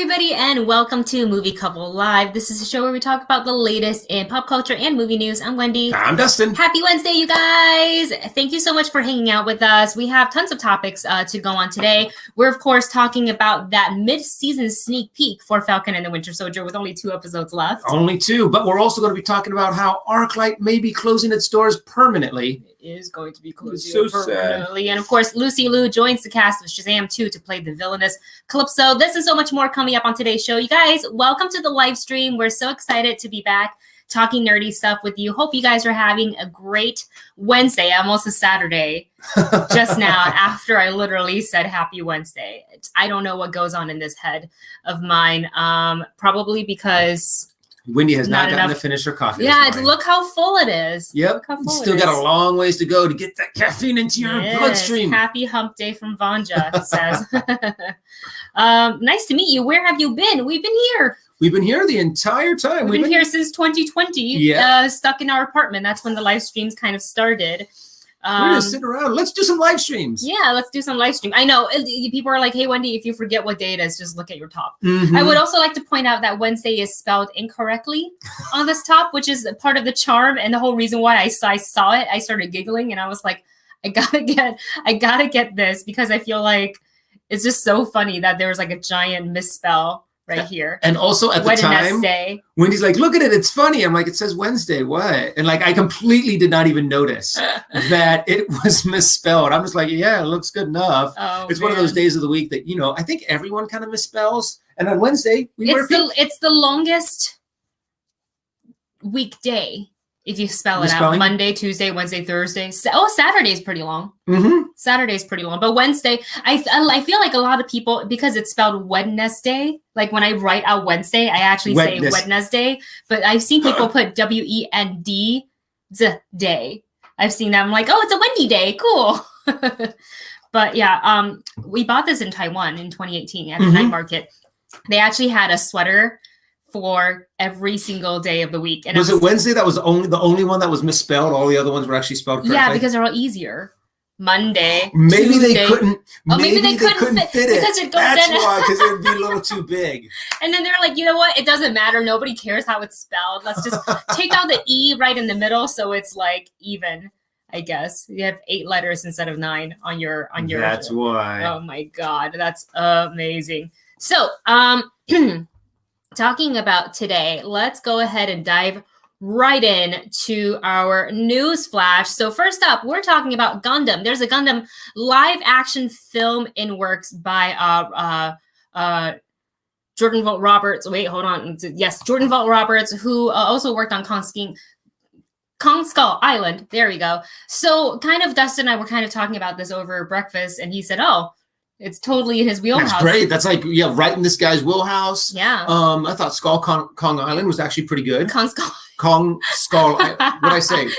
everybody, and welcome to Movie Couple Live. This is a show where we talk about the latest in pop culture and movie news. I'm Wendy. I'm Dustin. Happy Wednesday, you guys! Thank you so much for hanging out with us. We have tons of topics to go on today. We're, of course, talking about that mid-season sneak peek for Falcon and the Winter Soldier with only 2 episodes left. Only 2, but we're also going to be talking about how Arclight may be closing its doors permanently. It is going to be closing permanently. Sad. And, of course, Lucy Liu joins the cast of Shazam 2 to play the villainous Calypso. This and so much more coming up on today's show. You guys, welcome to the live stream. We're so excited to be back talking nerdy stuff with you. Hope you guys are having a great Wednesday, almost a Saturday, just now after I literally said happy Wednesday. I don't know what goes on in this head of mine, probably because Wendy has not gotten to finish her coffee. Yeah, look how full it is. Yep, still got a long ways to go to get that caffeine into your bloodstream. Happy hump day from Vanja, says. Nice to meet you. Where have you been? We've been here. We've been here the entire time. We've been here since 2020, stuck in our apartment. That's when the live streams kind of started. We're just sitting around. Let's do some live streams. Yeah, let's do some live stream. I know people are like, hey, Wendy, if you forget what day it is, just look at your top. Mm-hmm. I would also like to point out that Wednesday is spelled incorrectly on this top, which is part of the charm. And the whole reason why I saw it, I started giggling and I was like, I gotta get this because I feel like it's just so funny that there was like a giant misspell right here. And also at the time, Wendy's like, look at it, it's funny. I'm like, it says Wednesday, what? And like, I completely did not even notice that it was misspelled. I'm just like, yeah, it looks good enough. It's one of those days of the week that, I think everyone kind of misspells. And on Wednesday, it's the longest weekday. If you spell it out, Monday, Tuesday, Wednesday, Thursday. Saturday is pretty long. Mm-hmm. Saturday is pretty long. But Wednesday, I feel like a lot of people, because it's spelled Wednesday, like when I write out Wednesday, I actually say Wednesday. But I've seen people put W-E-N-D day. I've seen that. I'm like, oh, it's a Wendy day. Cool. But yeah, we bought this in Taiwan in 2018 at the night market. They actually had a sweater for every single day of the week. And was it Wednesday that was the only one that was misspelled? All the other ones were actually spelled correctly? Yeah, because they're all easier. Monday, maybe Tuesday. They couldn't. Maybe they couldn't fit it. Because that's why, because it would be a little too big. And then they're like, you know what? It doesn't matter. Nobody cares how it's spelled. Let's just take out the E right in the middle, so it's like even. I guess you have 8 letters instead of 9 on your. That's why. Oh my God, that's amazing. So, talking about today, let's go ahead and dive right in to our news flash. So first up, we're talking about Gundam. There's a Gundam live action film in works by Jordan Vogt Roberts. Wait, hold on. Yes, Jordan Vogt Roberts, who also worked on Kong Skull Island. There we go. So kind of Dustin and I were kind of talking about this over breakfast, and he said, oh, it's totally in his wheelhouse. That's great. That's like, right in this guy's wheelhouse. Yeah. I thought Kong Island was actually pretty good. Kong Skull. What did I say?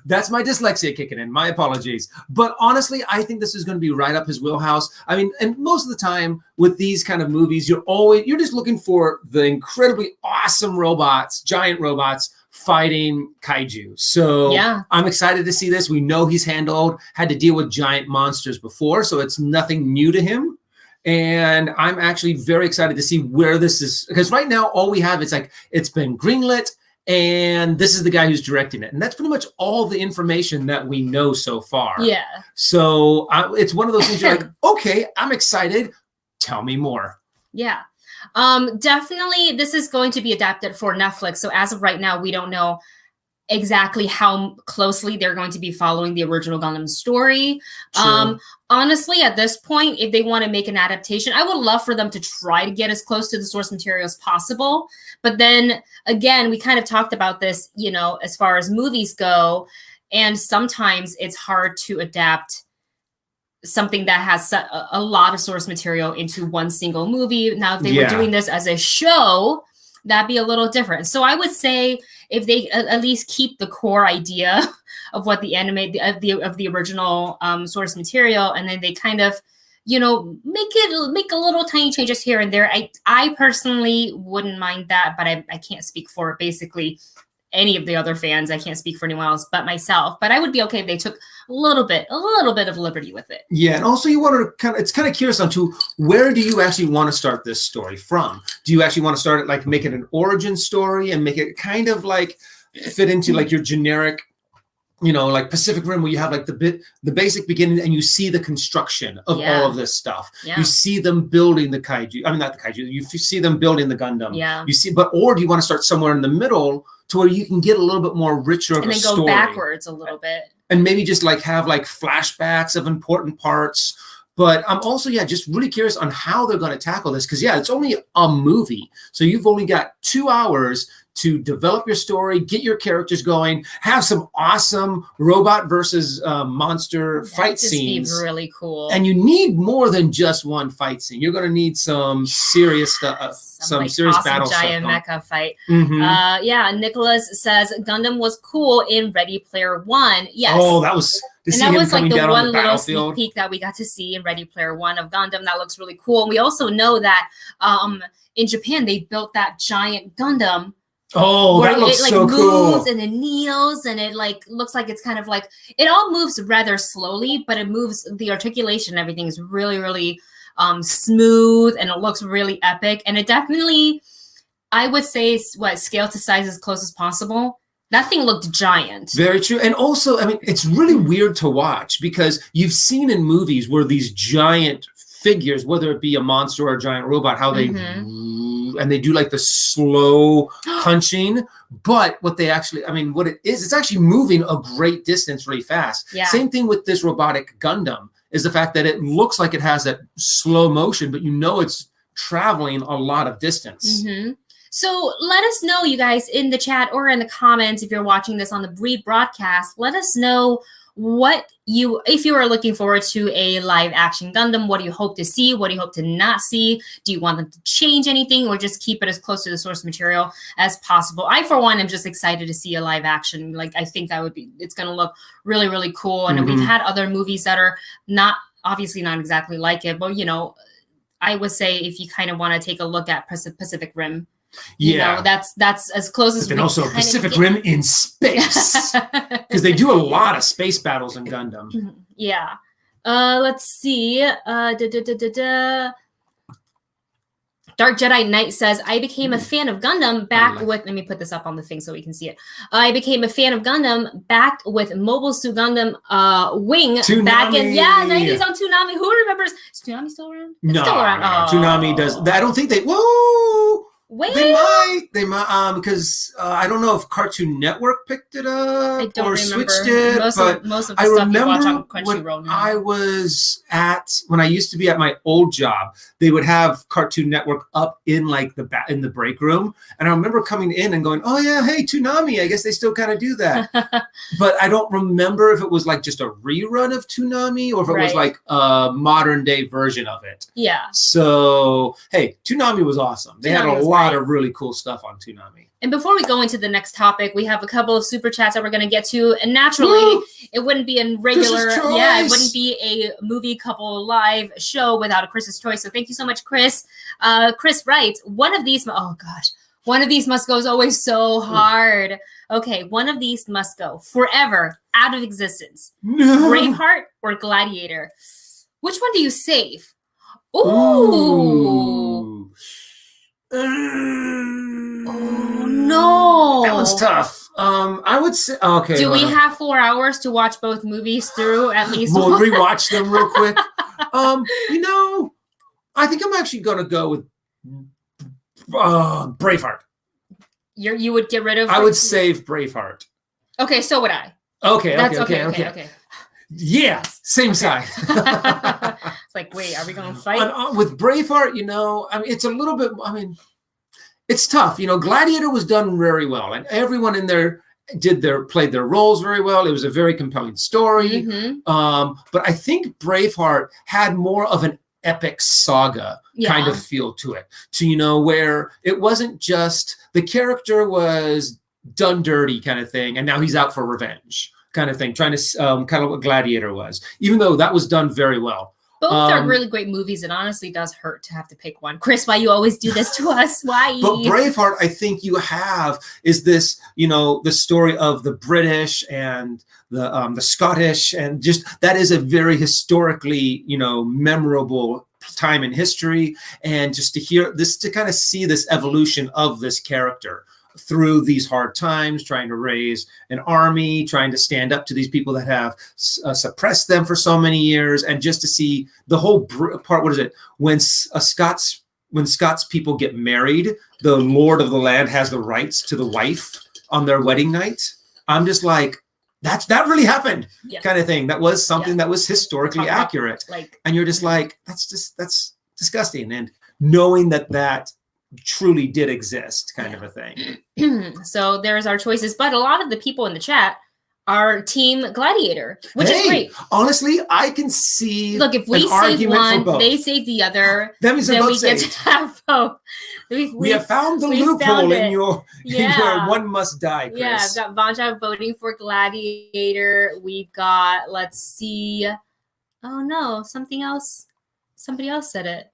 That's my dyslexia kicking in. My apologies. But honestly, I think this is going to be right up his wheelhouse. I mean, and most of the time with these kind of movies, you're just looking for the incredibly awesome robots, giant robots, fighting kaiju. So yeah. I'm excited to see this. We know he's had to deal with giant monsters before, so it's nothing new to him. And I'm actually very excited to see where this is, because right now all we have is like, it's been greenlit and this is the guy who's directing it. And that's pretty much all the information that we know so far. Yeah. So it's one of those things you're like, okay, I'm excited. Tell me more. Yeah. Definitely this is going to be adapted for Netflix. So as of right now, we don't know exactly how closely they're going to be following the original Gundam story. Honestly, at this point, if they want to make an adaptation, I would love for them to try to get as close to the source material as possible. But then again, we kind of talked about this, as far as movies go, and sometimes it's hard to adapt something that has a lot of source material into one single movie. Now, if they were doing this as a show, that'd be a little different. So I would say if they at least keep the core idea of what the of the original source material, and then they kind of, make a little tiny changes here and there. I personally wouldn't mind that, but I can't speak for it. Basically, any of the other fans. I can't speak for anyone else but myself. But I would be okay if they took a little bit of liberty with it. Yeah, and also you want to it's kind of curious on to where do you actually want to start this story from? Do you actually want to start it like make it an origin story and make it kind of like fit into like your generic, you know, like Pacific Rim, where you have like the basic beginning and you see the construction of all of this stuff. You see them building the kaiju. I mean, not the kaiju. You see them building the Gundam. You see, or do you want to start somewhere in the middle to where you can get a little bit more richer of a story? And then go backwards a little bit. And maybe just like have like flashbacks of important parts. But I'm also, just really curious on how they're going to tackle this. Because, it's only a movie. So you've only got 2 hours to develop your story, get your characters going, have some awesome robot versus monster fight scenes. Be really cool. And you need more than just one fight scene. You're going to need some serious stuff, some like serious awesome battle giant stuff. Mecha fight. Nicholas says Gundam was cool in Ready Player One. Yes. Oh, that was. And that was like the one little sneak peek that we got to see in Ready Player One of Gundam. That looks really cool. And we also know that in Japan they built that giant Gundam. Oh, that looks so cool. Moves and it kneels and it like looks like it's kind of like it all moves rather slowly, but it moves. The articulation and everything is really, really smooth and it looks really epic. And it definitely, I would say, scale to size as close as possible. That thing looked giant. Very true. And also, I mean, it's really weird to watch because you've seen in movies where these giant figures, whether it be a monster or a giant robot, how they and they do like the slow punching. But what they actually, I mean, what it is, it's actually moving a great distance really fast. Yeah. Same thing with this robotic Gundam is the fact that it looks like it has that slow motion, but you know it's traveling a lot of distance. So let us know, you guys, in the chat or in the comments, if you're watching this on the Breed broadcast, let us know if you are looking forward to a live action Gundam, what do you hope to see? What do you hope to not see? Do you want them to change anything or just keep it as close to the source material as possible? I, for one, am just excited to see a live action. Like, I think that it's going to look really, really cool. And we've had other movies that are obviously not exactly like it, but, you know, I would say if you kind of want to take a look at Pacific Rim, you know, that's as close as we can. And also Pacific Rim in space, because they do a lot of space battles in Gundam. Yeah. Let's see. Dark Jedi Knight says, I became a fan of Gundam back with, let me put this up on the thing so we can see it. I became a fan of Gundam back with Mobile Suit Gundam Wing Toonami. Back in, 90s on Toonami. Who remembers? Is Toonami still around? It's still around. No. Toonami does. I don't think they, whoa! Wait. They might, because I don't know if Cartoon Network picked it up or switched it. Most of the stuff you watch on Crunchyroll now. When I used to be at my old job, they would have Cartoon Network up in like in the break room, and I remember coming in and going, "Oh yeah, hey Toonami, I guess they still kind of do that." But I don't remember if it was like just a rerun of Toonami or if it was like a modern day version of it. Yeah. So hey, Toonami was awesome. They had a lot of really cool stuff on Toonami. And before we go into the next topic, we have a couple of super chats that we're going to get to. And naturally, it wouldn't be a regular, it wouldn't be a movie couple live show without a Chris's choice. So thank you so much, Chris. Chris writes, one of these must go is always so hard. Okay, one of these must go forever, out of existence. Braveheart or Gladiator? Which one do you save? Ooh. Oh no, that was tough. I would say okay. Do we have 4 hours to watch both movies through at least? We'll rewatch them real quick. You know, I think I'm actually gonna go with Braveheart. You would get rid of? I would save Braveheart. Okay, so would I. Okay. Yeah, same side. It's like, wait, are we going to fight? With Braveheart, you know, I mean, it's a little bit, I mean, it's tough. You know, Gladiator was done very well, and everyone in there played their roles very well. It was a very compelling story. But I think Braveheart had more of an epic saga kind of feel to it. To, you know, where it wasn't just the character was done dirty kind of thing, and now he's out for revenge. Kind of thing, trying to kind of what Gladiator was, even though that was done very well. Both are really great movies. It honestly does hurt to have to pick one. Chris, why you always do this to us? Why? But Braveheart, I think you have is this, the story of the British and the Scottish, and just that is a very historically, memorable time in history, and just to hear this, to kind of see this evolution of this character through these hard times, trying to raise an army, trying to stand up to these people that have suppressed them for so many years, and just to see the whole part. What is it? When Scots people get married, the Lord of the land has the rights to the wife on their wedding night. I'm just like, that really happened, kind of thing. That was something that was historically accurate. And you're just like, that's disgusting. And knowing that truly did exist, kind of a thing. So there's our choices, but a lot of the people in the chat are team Gladiator, which is great. Honestly, I can see. Look, if we save one, they save the other. That means then we get to have both. We have found the loophole in your one must die, Chris. Yeah, I've got Vanja voting for Gladiator. We've got, let's see. Oh no, something else. Somebody else said it.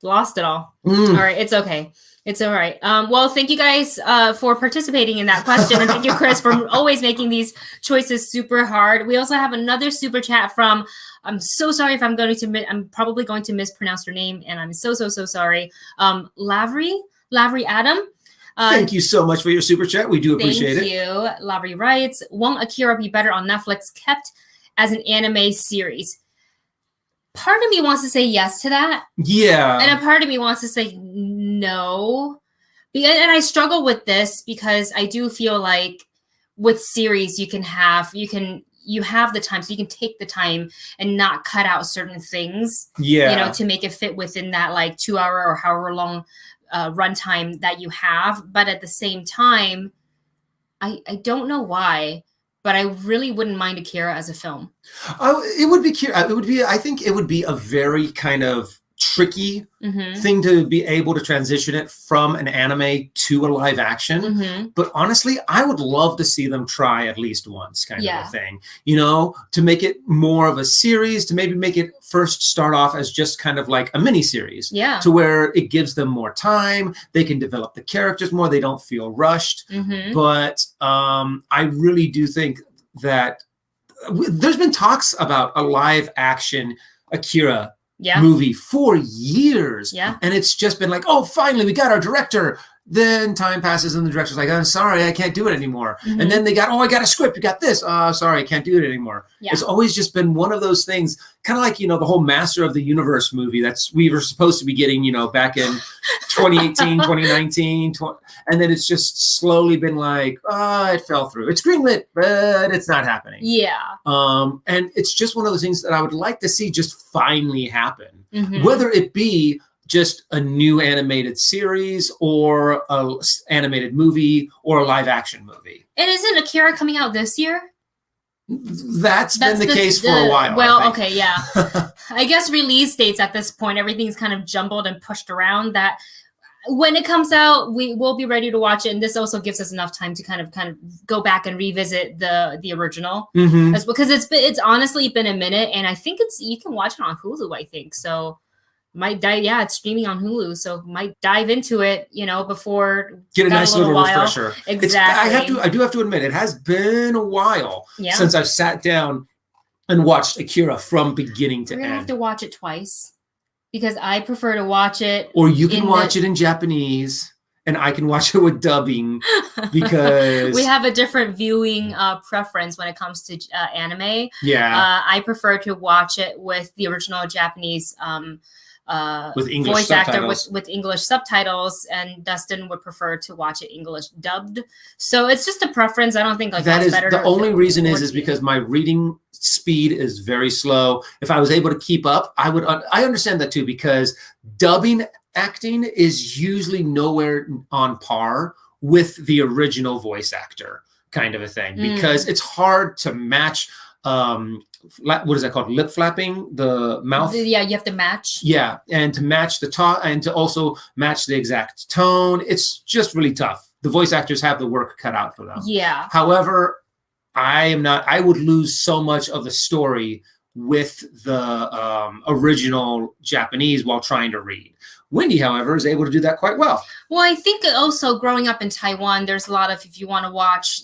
Lost it all. All right, it's okay. It's all right. Well, thank you guys for participating in that question. And thank you, Chris, for always making these choices super hard. We also have another super chat from, I'm so sorry if I'm probably going to mispronounce your name, and I'm so sorry. Lavery Adam. Thank you so much for your super chat. We do appreciate it. Thank you. Lavery writes, won't Akira be better on Netflix kept as an anime series? Part of me wants to say yes to that. Yeah. And a part of me wants to say no. And I struggle with this because I do feel like with series you have the time, so you can take the time and not cut out certain things. Yeah. To make it fit within that like 2 hour or however long runtime that you have. But at the same time, I don't know why, but I really wouldn't mind Akira as a film. It would be. I think it would be a very kind of tricky thing to be able to transition it from an anime to a live action. But honestly, I would love to see them try at least once, kind of a thing. To make it more of a series, to maybe make it first start off as just kind of like a mini series. Yeah. To where it gives them more time, they can develop the characters more, they don't feel rushed. But I really do think that there's been talks about a live action Akira movie for years. Yeah. And it's just been like, oh, finally, we got our director. Then time passes and the director's like, I'm sorry, I can't do it anymore. And then I got a script. You got this. Sorry, I can't do it anymore. Yeah. It's always just been one of those things, kind of like, the whole Master of the Universe movie we were supposed to be getting, back in 2018, 2019. And then it's just slowly been like, it fell through. It's greenlit, but it's not happening. Yeah. And it's just one of those things that I would like to see just finally happen. Whether it be just a new animated series or a animated movie or a live action movie. And isn't Akira coming out this year? That's been the case for a while. Well, okay, yeah. I guess release dates at this point, everything's kind of jumbled and pushed around, that when it comes out, we will be ready to watch it. And this also gives us enough time to kind of go back and revisit the original. Because it's honestly been a minute, and I think you can watch it on Hulu, I think. So might dive, it's streaming on Hulu, so might dive into it, before get a nice little refresher. Exactly. I do have to admit, it has been a while since I've sat down and watched Akira from beginning to end. We're gonna have to watch it twice because I prefer to watch it. Or you can watch it in Japanese, and I can watch it with dubbing because we have a different viewing preference when it comes to anime. Yeah, I prefer to watch it with the original Japanese. With English voice subtitles. actor with English subtitles, and Dustin would prefer to watch it English dubbed. So it's just a preference. I don't think that is better. The only reason is because my reading speed is very slow. If I was able to keep up, I would. I understand that too, because dubbing acting is usually nowhere on par with the original voice actor, kind of a thing, because it's hard to match. What is that called? Lip flapping, the mouth. Yeah, you have to match. Yeah, and to match the talk and to also match the exact tone. It's just really tough. The voice actors have the work cut out for them. Yeah. However, I would lose so much of the story with the original Japanese while trying to read. Wendy, however, is able to do that quite well. Well, I think also growing up in Taiwan, there's a lot of, if you want to watch,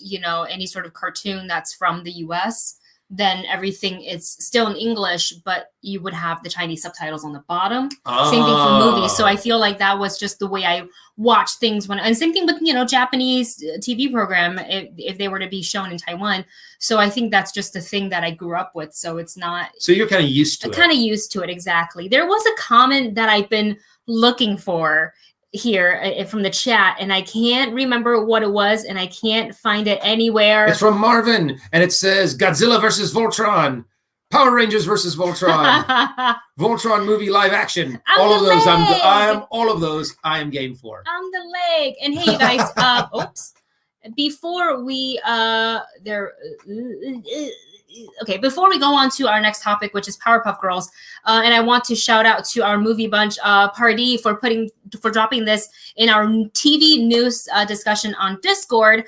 any sort of cartoon that's from the US, then everything is still in English, but you would have the Chinese subtitles on the bottom. Same thing for movies. So I feel like that was just the way I watched things and same thing with, Japanese TV program, if they were to be shown in Taiwan. So I think that's just the thing that I grew up with. So it's not. So you're kind of used to it. Kind of used to it. Exactly. There was a comment that I've been looking for here from the chat, and I can't remember what it was, and I can't find it anywhere. It's from Marvin, and it says Godzilla versus Voltron, Power Rangers versus Voltron, Voltron movie live action. All of those, I am game for. I'm the leg. And hey, you guys, oops. Before we before we go on to our next topic, which is Powerpuff Girls, and I want to shout out to our movie bunch party for dropping this in our TV news discussion on Discord.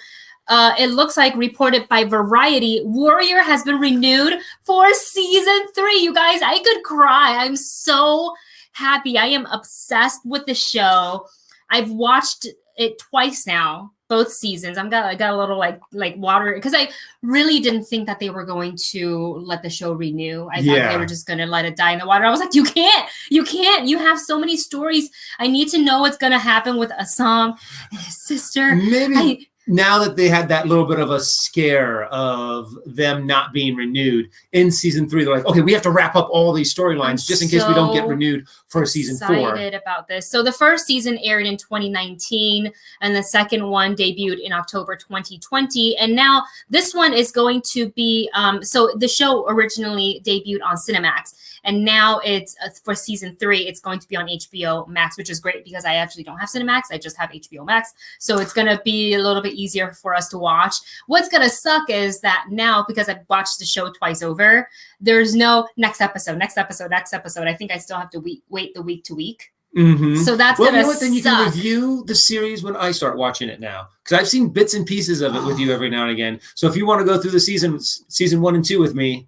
It looks like, reported by Variety, Warrior has been renewed for season 3. You guys, I could cry. I'm so happy. I am obsessed with the show. I've watched it twice now. Both seasons. I got a little like water, because I really didn't think that they were going to let the show renew. I thought they were just going to let it die in the water. I was like, you can't. You have so many stories. I need to know what's going to happen with Assam and his sister. Maybe now that they had that little bit of a scare of them not being renewed in season 3, they're like, okay, we have to wrap up all these storylines just in case we don't get renewed for season 4. Excited about this. So the first season aired in 2019, and the second one debuted in October 2020. And now this one is going to be, so the show originally debuted on Cinemax, and now it's for season 3, it's going to be on HBO Max, which is great because I actually don't have Cinemax. I just have HBO Max. So it's going to be a little bit easier for us to watch. What's going to suck is that now, because I've watched the show twice over, there's no next episode. I think I still have to wait the week to week. Mm-hmm. So that's going to suck. Then you can review the series when I start watching it now, because I've seen bits and pieces of it with you every now and again. So if you want to go through the season 1 and 2 with me,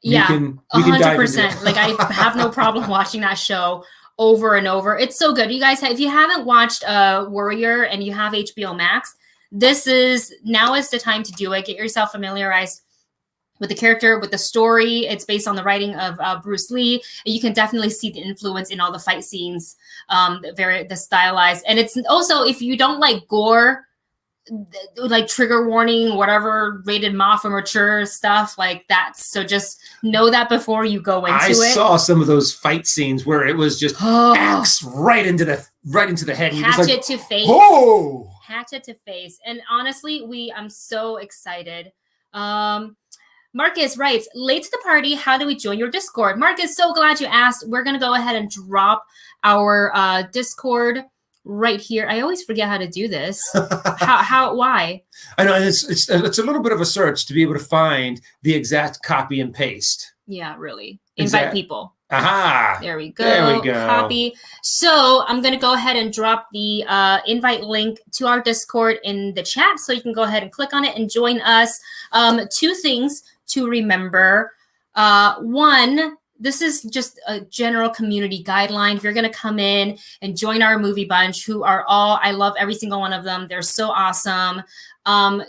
we can 100%. Like, I have no problem watching that show over and over. It's so good. You guys, if you haven't watched Warrior and you have HBO Max, now is the time to do it. Get yourself familiarized with the character, with the story. It's based on the writing of Bruce Lee. And you can definitely see the influence in all the fight scenes, the stylized. And it's also, if you don't like gore, like trigger warning, whatever, rated Ma for mature stuff like that. So just know that before you go into it. I saw some of those fight scenes where it was just axe right into the head. Hatchet to face. Oh! Hatchet to face. And honestly, I'm so excited. Marcus writes, late to the party, how do we join your Discord? Marcus, so glad you asked. We're going to go ahead and drop our Discord right here. I always forget how to do this. Why? I know it's a little bit of a search to be able to find the exact copy and paste. Yeah, really. Invite people. Aha! There we go. Copy. So I'm going to go ahead and drop the invite link to our Discord in the chat, so you can go ahead and click on it and join us. 2 things to remember. One, this is just a general community guideline. If you're going to come in and join our movie bunch, who are I love every single one of them. They're so awesome.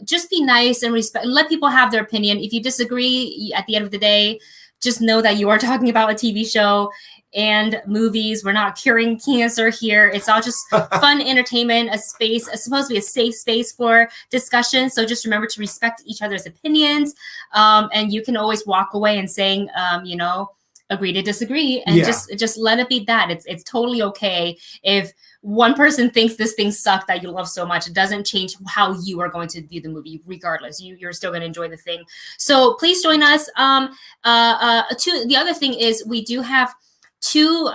Just be nice and respect, and let people have their opinion. If you disagree, at the end of the day, just know that you are talking about a TV show and movies. We're not curing cancer here. It's all just fun entertainment, it's supposed to be a safe space for discussion. So just remember to respect each other's opinions. And you can always walk away and saying, agree to disagree, and just let it be that. It's totally okay if one person thinks this thing sucked that you love so much. It doesn't change how you are going to view the movie. Regardless, you're still going to enjoy the thing. So please join us. The other thing is, we do have 2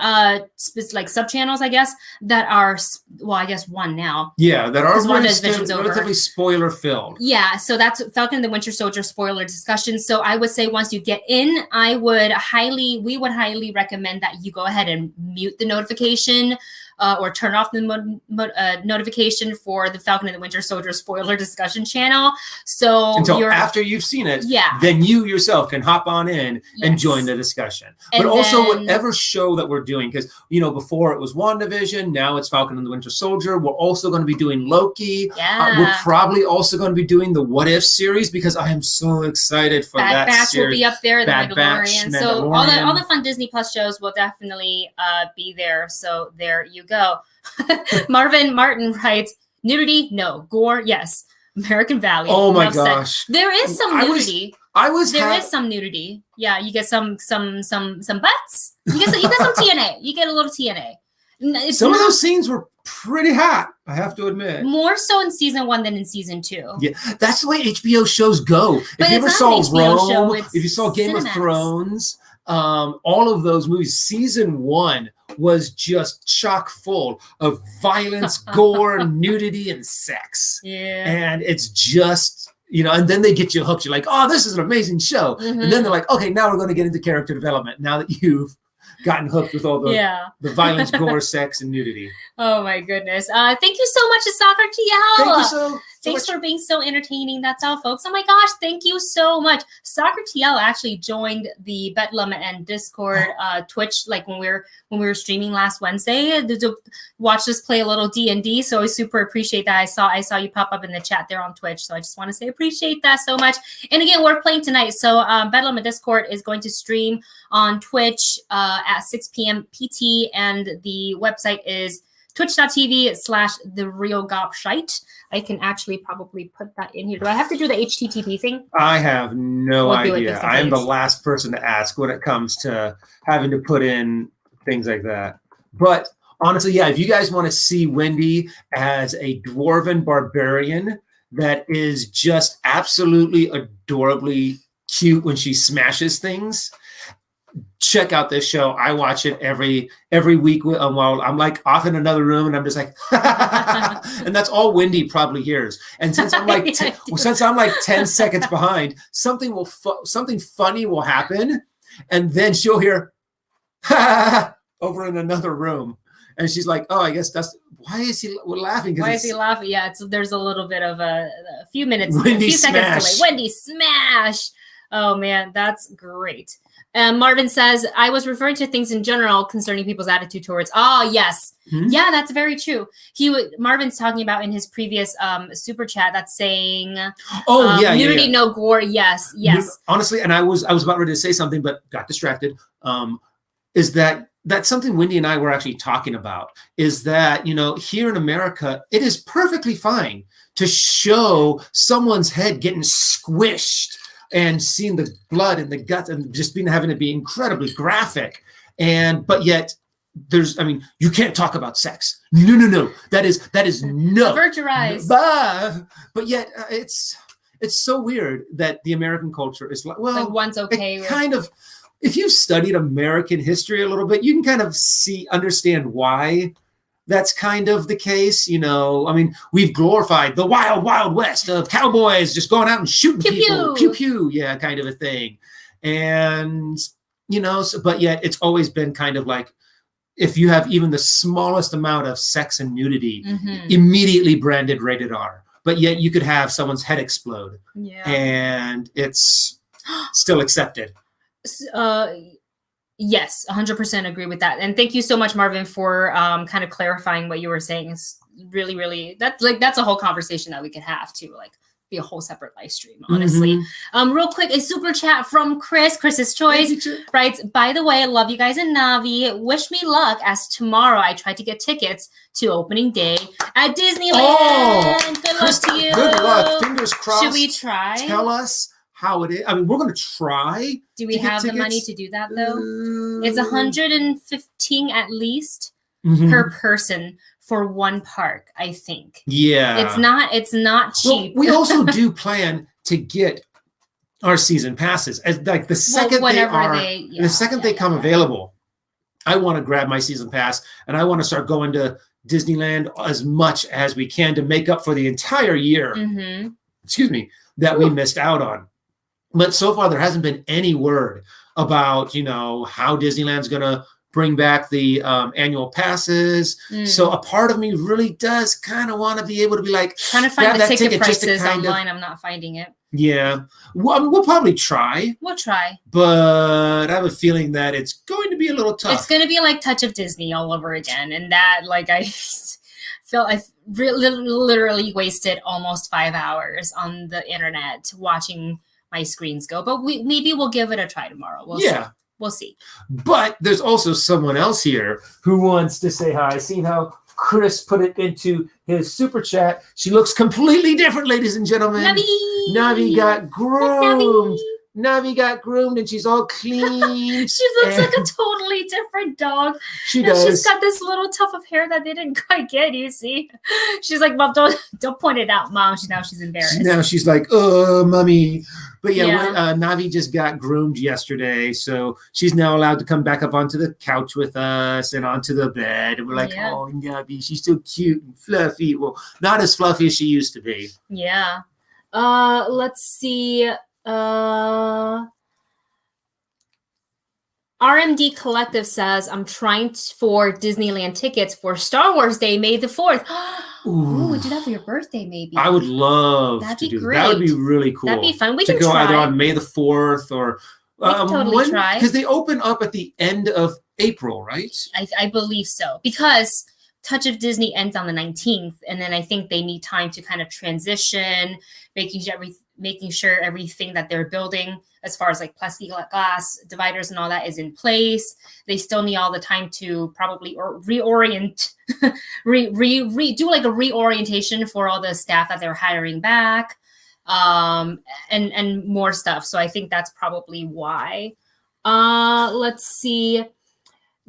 like sub channels, I guess, that are, well, I guess 1 now. Yeah, that are relatively spoiler filled. Yeah, so that's Falcon and the Winter Soldier spoiler discussion. So I would say once you get in, we would highly recommend that you go ahead and mute the notification or turn off the notification for the Falcon and the Winter Soldier spoiler discussion channel. So until after you've seen it, yeah, then you yourself can hop on in and join the discussion. And but also then, whatever show that we're doing, because before it was WandaVision, now it's Falcon and the Winter Soldier. We're also going to be doing Loki. Yeah. We're probably also going to be doing the What If series, because I am so excited for Bad that Batch series. will be up there, the Bad Batch, Mandalorian. So all the fun Disney Plus shows will definitely be there. So there you go. Marvin Martin writes, nudity, no. Gore, yes. American Valley. Oh my gosh. There is some nudity. There is some nudity. Yeah, you get some butts. You get some TNA. You get a little TNA. Some of those scenes were pretty hot, I have to admit. More so in season 1 than in season 2. Yeah, that's the way HBO shows go. But if you ever saw Rome, if you saw Game Cinemax. of Thrones, all of those movies, season 1 was just chock full of violence, gore, nudity, and sex. Yeah. And it's just, and then they get you hooked. You're like, oh, this is an amazing show. Mm-hmm. And then they're like, okay, now we're going to get into character development now that you've gotten hooked with all the violence, gore, sex, and nudity. Oh my goodness. Thank you so much, Soccer TL. Thank you so Thanks much for being so entertaining. That's all, folks. Oh my gosh, thank you so much. Soccer TL actually joined the Bedlam and Discord Twitch, like when we were streaming last Wednesday to watch us play a little D&D. So I super appreciate that. I saw you pop up in the chat there on Twitch. So I just want to say appreciate that so much. And again, we're playing tonight. So Bedlam and Discord is going to stream on Twitch at 6 p.m. PT, and the website is twitch.tv/therealgopshite. I can actually probably put that in here. Do I have to do the HTTP thing? I have no idea. I am the last person to ask when it comes to having to put in things like that. But honestly, yeah, if you guys want to see Wendy as a dwarven barbarian that is just absolutely adorably cute when she smashes things, check out this show. I watch it every week while I'm like off in another room, and I'm just like, and that's all Wendy probably hears. And since I'm like, since I'm like 10 seconds behind, something funny will happen, and then she'll hear over in another room, and she's like, oh, I guess that's why is he laughing? Why is he laughing? Yeah, there's a little bit of a few minutes, Wendy a few seconds smash. delay. Wendy smash. Oh man, that's great. Marvin says, I was referring to things in general concerning people's attitude towards. Oh, yes. Yeah, that's very true. Marvin's talking about in his previous super chat that's saying, nudity, no gore. Yes. Honestly, and I was about ready to say something, but got distracted. Is that's something Wendy and I were actually talking about, is that, here in America, it is perfectly fine to show someone's head getting squished and seeing the blood and the guts and just having it be incredibly graphic. But yet you can't talk about sex. No. That is no. Avert your eyes. But yet it's so weird that the American culture is like, well, like one's okay. If you've studied American history a little bit, you can kind of understand why that's kind of the case. We've glorified the wild, wild west of cowboys just going out and shooting people. Pew, pew. Yeah, kind of a thing. And, but yet it's always been kind of like, if you have even the smallest amount of sex and nudity, immediately branded rated R. But yet you could have someone's head explode. Yeah. And it's still accepted. Yes, 100% agree with that. And thank you so much, Marvin, for kind of clarifying what you were saying. It's really, really, that's a whole conversation that we could have to be a whole separate live stream, honestly. Real quick, a super chat from Chris's Choice writes, by the way, I love you guys in Navi. Wish me luck as tomorrow I try to get tickets to opening day at Disneyland. Oh, good luck to you. Good luck. Fingers crossed. Should we try? Tell us how it is. We're going to try. Do we have the money to do that, though? It's $115 at least per person for one park, I think. Yeah. It's not cheap. Well, we also do plan to get our season passes. As the second they come available, I want to grab my season pass and I want to start going to Disneyland as much as we can to make up for the entire year, that we missed out on. But so far, there hasn't been any word about, how Disneyland's going to bring back the annual passes. So a part of me really does kind of want to be able to be like, trying to find the ticket prices online. I'm not finding it. Yeah. Well, we'll probably try. We'll try. But I have a feeling that it's going to be a little tough. It's going to be like Touch of Disney all over again. And that, like, I feel I literally wasted almost 5 hours on the internet watching my screens go. But maybe we'll give it a try tomorrow. We'll see. But there's also someone else here who wants to say hi. Seeing how Chris put it into his super chat. She looks completely different, ladies and gentlemen. Navi got groomed. Navi got groomed and she's all clean. She looks like a totally different dog. She does. She's got this little tuft of hair that they didn't quite get, you see. She's like, Mom, don't point it out, Mom. Now she's embarrassed. Now she's like, oh, Mommy. But Navi just got groomed yesterday, so she's now allowed to come back up onto the couch with us and onto the bed. And we're like, oh, Navi, she's so cute and fluffy. Well, not as fluffy as she used to be. Yeah. Let's see. RMD Collective says, I'm trying for Disneyland tickets for Star Wars Day, May the 4th. Ooh, do that for your birthday, maybe. I would love to do that. That would be really cool. That'd be fun. We can go either on May the 4th or we can totally try. Because they open up at the end of April, right? I believe so. Because Touch of Disney ends on the 19th, and then I think they need time to kind of transition, making sure everything that they're building as far as like plexiglass dividers and all that is in place. They still need all the time to probably reorient, do like a reorientation for all the staff that they're hiring back, and more stuff. So I think that's probably why. Let's see.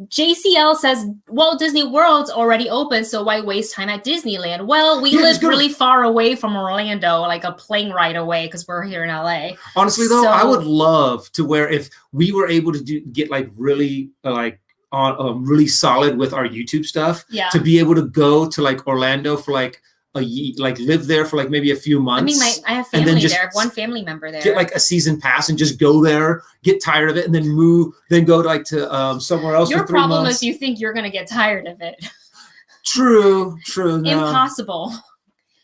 JCL says, Walt Disney World's already open, so why waste time at Disneyland? Well, we live really far away from Orlando, like a plane ride away, because we're here in LA. Honestly, though, I would love to where if we were able to get like really really solid with our YouTube stuff, to be able to go to like Orlando for like live there for like maybe a few months. I mean, I have family there, one family member there. Get like a season pass and just go there, get tired of it, and then go to somewhere else. Your for 3 problem months. is you think you're gonna get tired of it. True. No. Impossible.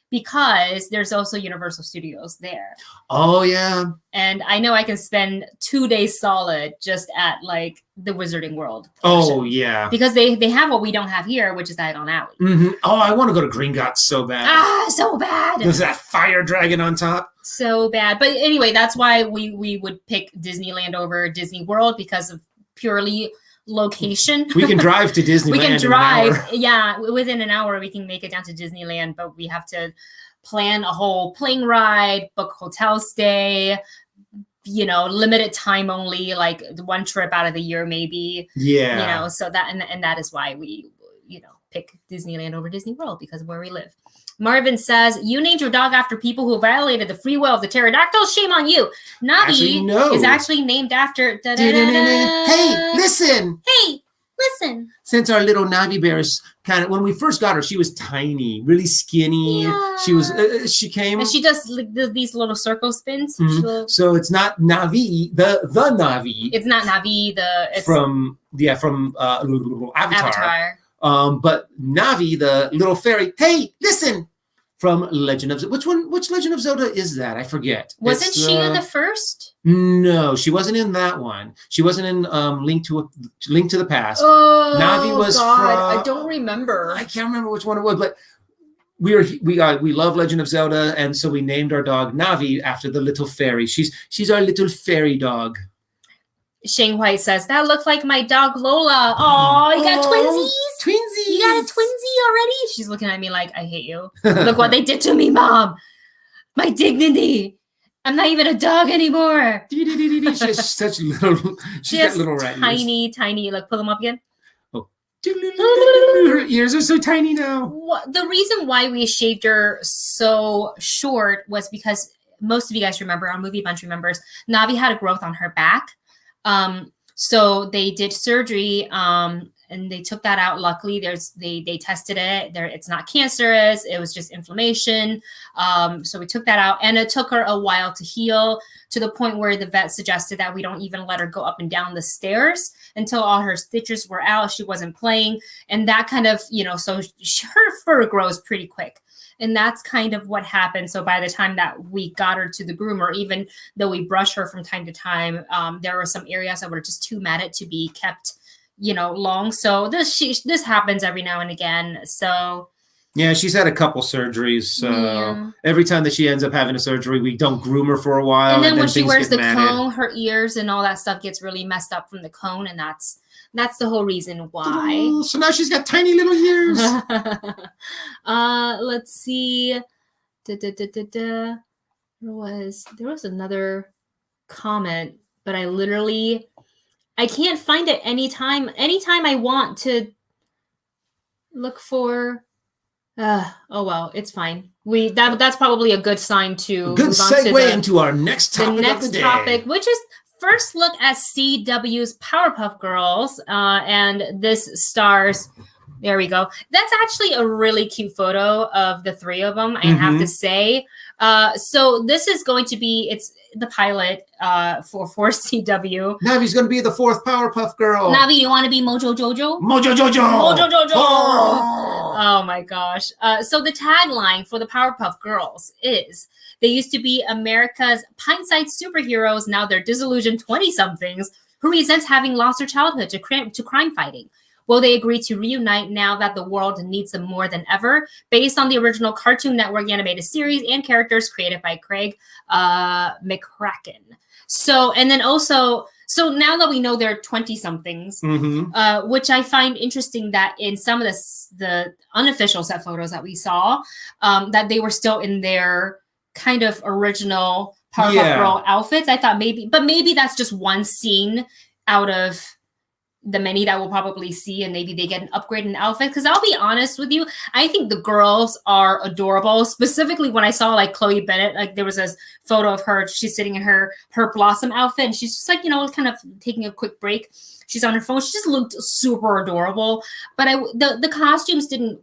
Because there's also Universal Studios there. Oh yeah. And I know I can spend 2 days solid just at like the Wizarding World portion. Oh yeah. Because they have what we don't have here, which is Diagon Alley. Mm-hmm. Oh, I want to go to Gringotts so bad. So bad. There's that fire dragon on top. So bad. But anyway, that's why we would pick Disneyland over Disney World, because of purely location. We can drive to Disneyland. We can drive, within an hour we can make it down to Disneyland, but we have to plan a whole plane ride, book hotel stay, limited time only, like one trip out of the year maybe. Yeah. So that and that is why we pick Disneyland over Disney World, because of where we live. Marvin says, you named your dog after people who violated the free will of the pterodactyl. Shame on you. Navi is actually named after... Hey, listen. Since our little Navi bear is kind of... When we first got her, she was tiny, really skinny. Yeah. She came... And she does these little circle spins. Mm-hmm. So it's not Navi, the Navi. It's not Navi, it's from Avatar. But Navi, the little fairy, hey, listen, from Legend of Zelda. Which Legend of Zelda is that? I forget. Wasn't she in the first? No, she wasn't in that one. She wasn't in Link to the Past. Oh, Navi was I don't remember. I can't remember which one it was, but we love Legend of Zelda, and so we named our dog Navi after the little fairy. She's our little fairy dog. Shane White says, that looks like my dog Lola. Oh, you got twinsies? Twinsies. You got a twinsy already? She's looking at me like, I hate you. Look what they did to me, Mom. My dignity. I'm not even a dog anymore. She's such little. She's got little rat ears. Tiny. Look, pull them up again. Oh. Her ears are so tiny now. The reason why we shaved her so short was because most of you guys remember, our Movie Bunch remembers, Navi had a growth on her back. So they did surgery and they took that out. Luckily, they tested it. It's not cancerous. It was just inflammation. So we took that out, and it took her a while to heal, to the point where the vet suggested that we don't even let her go up and down the stairs until all her stitches were out. She wasn't playing, and that kind of, so her fur grows pretty quick. And that's kind of what happened. So by the time that we got her to the groomer, even though we brush her from time to time, there were some areas that were just too matted to be kept, long. So this happens every now and again. So yeah, she's had a couple surgeries. So every time that she ends up having a surgery, we don't groom her for a while. And then when she wears the cone, her ears and all that stuff gets really messed up from the cone, and that's the whole reaon why. So now she's got tiny little ears. Let's see. There was another comment, but I can't find it anytime I want to look for. Oh well, it's fine. That's probably a good sign to good move on segue into our next topic. The next of the day. topic, which is first look at CW's Powerpuff Girls, and this stars. There we go. That's actually a really cute photo of the three of them, I have to say. So this is going to be, it's the pilot for CW. Navi's going to be the fourth Powerpuff Girl. Navi, you want to be Mojo Jojo? Mojo Jojo! Mojo Jojo! Oh my gosh. So the tagline for the Powerpuff Girls is, they used to be America's pint-sized superheroes. Now they're disillusioned 20-somethings who resent having lost their childhood to crime fighting. Will they agree to reunite now that the world needs them more than ever? Based on the original Cartoon Network animated series and characters created by Craig McCracken. So, and then also, so now that we know they're 20-somethings, which I find interesting that in some of the unofficial set photos that we saw, that they were still in their kind of original Powerpuff Girl outfits. I thought maybe that's just one scene out of the many that we'll probably see, and maybe they get an upgrade in outfit. Because I'll be honest with you, I think the girls are adorable. Specifically, when I saw like Chloe Bennett, like there was a photo of her, she's sitting in her Blossom outfit, and she's just like, kind of taking a quick break. She's on her phone. She just looked super adorable. But the costumes didn't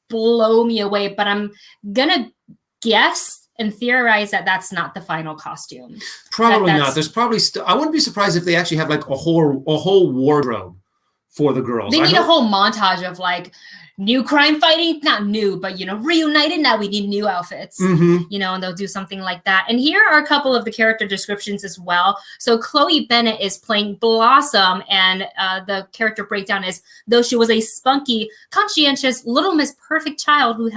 blow me away. But I'm gonna guess and theorize that that's not the final costume. Probably not. There's probably still. I wouldn't be surprised if they actually have like a whole wardrobe for the girls. They need a whole montage of like new crime fighting, not new, but reunited. Now we need new outfits. And they'll do something like that. And here are a couple of the character descriptions as well. So Chloe Bennett is playing Blossom, and the character breakdown is, though she was a spunky, conscientious, Little Miss Perfect child who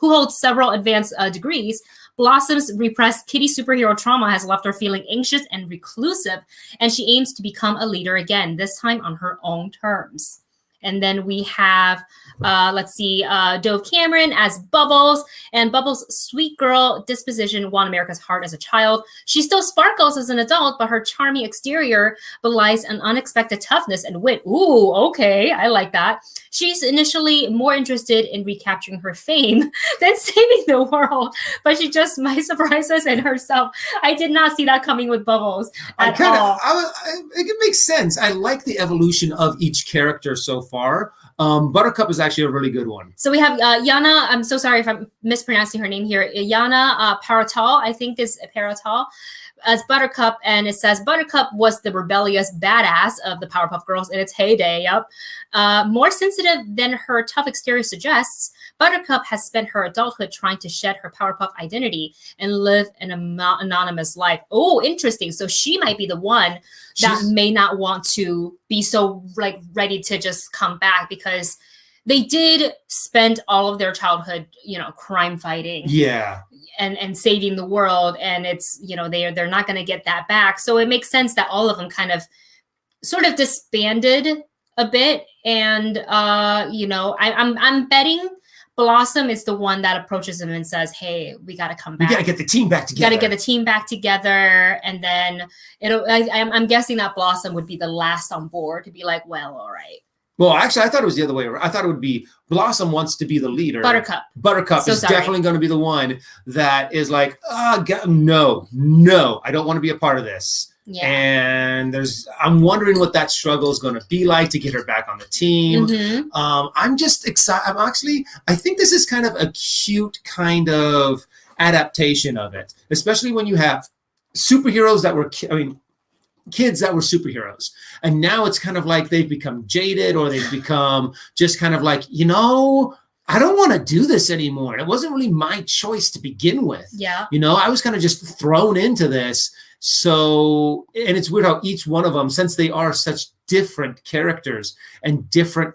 holds several advanced degrees, Blossom's repressed kitty superhero trauma has left her feeling anxious and reclusive, and she aims to become a leader again, this time on her own terms. And then we have, Dove Cameron as Bubbles, and Bubbles' sweet girl disposition won America's heart as a child. She still sparkles as an adult, but her charming exterior belies an unexpected toughness and wit. Ooh, okay, I like that. She's initially more interested in recapturing her fame than saving the world, but she just might surprise us and herself. I did not see that coming with Bubbles at all. It makes sense. I like the evolution of each character so far. Buttercup is actually a really good one. So we have Yana. I'm so sorry if I'm mispronouncing her name here. Yana Paratal, I think is Paratal, as Buttercup. And it says Buttercup was the rebellious badass of the Powerpuff Girls in its heyday. More sensitive than her tough exterior suggests, Buttercup has spent her adulthood trying to shed her Powerpuff identity and live an anonymous life. Oh, interesting. So she might be the one that may not want to be so ready to just come back, because they did spend all of their childhood, crime fighting. Yeah. And saving the world. And it's, they're not going to get that back. So it makes sense that all of them kind of sort of disbanded a bit. And, I'm betting Blossom is the one that approaches him and says, hey, we got to come back. We got to get the team back together. Got to get the team back together. And then I'm guessing that Blossom would be the last on board to be like, well, all right. Well, actually, I thought it was the other way around. I thought it would be Blossom wants to be the leader. Buttercup is definitely going to be the one that is like, no, I don't want to be a part of this. Yeah. And I'm wondering what that struggle is going to be like to get her back on the team. I'm just excited. I think this is kind of a cute kind of adaptation of it, especially when you have superheroes that were, kids that were superheroes. And now it's kind of like they've become jaded, or they've become just kind of like, I don't want to do this anymore. It wasn't really my choice to begin with. Yeah. I was kind of just thrown into this. So, and it's weird how each one of them, since they are such different characters and different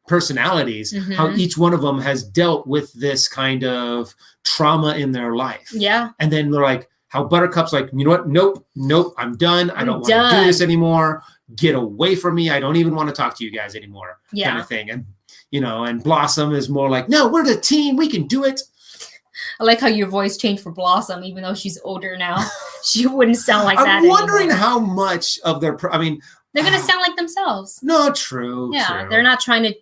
personalities, how each one of them has dealt with this kind of trauma in their life. Yeah. And then they're like, how Buttercup's like, you know what? Nope, I'm done. I don't want to do this anymore. Get away from me. I don't even want to talk to you guys anymore. Yeah. Kind of thing. And, and Blossom is more like, no, we're the team. We can do it. I like how your voice changed for Blossom, even though she's older now. She wouldn't sound like that I'm wondering anymore. how much of their, they're going to sound like themselves. No, true. Yeah, true. They're not trying to,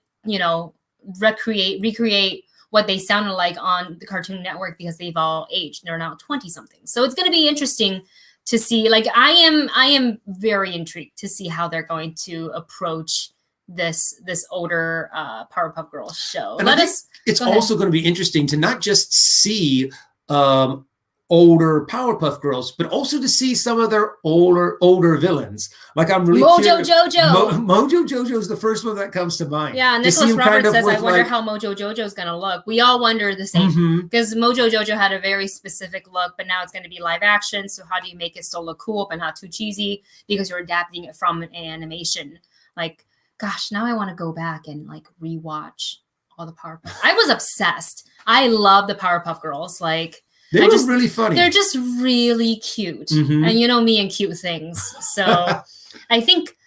recreate what they sounded like on the Cartoon Network, because they've all aged. They're now 20-something. So it's going to be interesting to see. Like, I am very intrigued to see how they're going to approach this older Powerpuff Girls show. And it's also going to be interesting to not just see older Powerpuff Girls, but also to see some of their older villains. Like, I'm really Mojo Jojo. Mojo Jojo is the first one that comes to mind. Yeah, Nicholas Roberts says, I wonder how Mojo Jojo is going to look. We all wonder the same, because Mojo Jojo had a very specific look, but now it's going to be live action. So how do you make it still look cool but not too cheesy, because you're adapting it from an animation? Like, gosh, now I want to go back and like rewatch all the Powerpuff. I was obsessed. I love the Powerpuff Girls. Like, they were really funny. They're just really cute. And you know me and cute things. So I think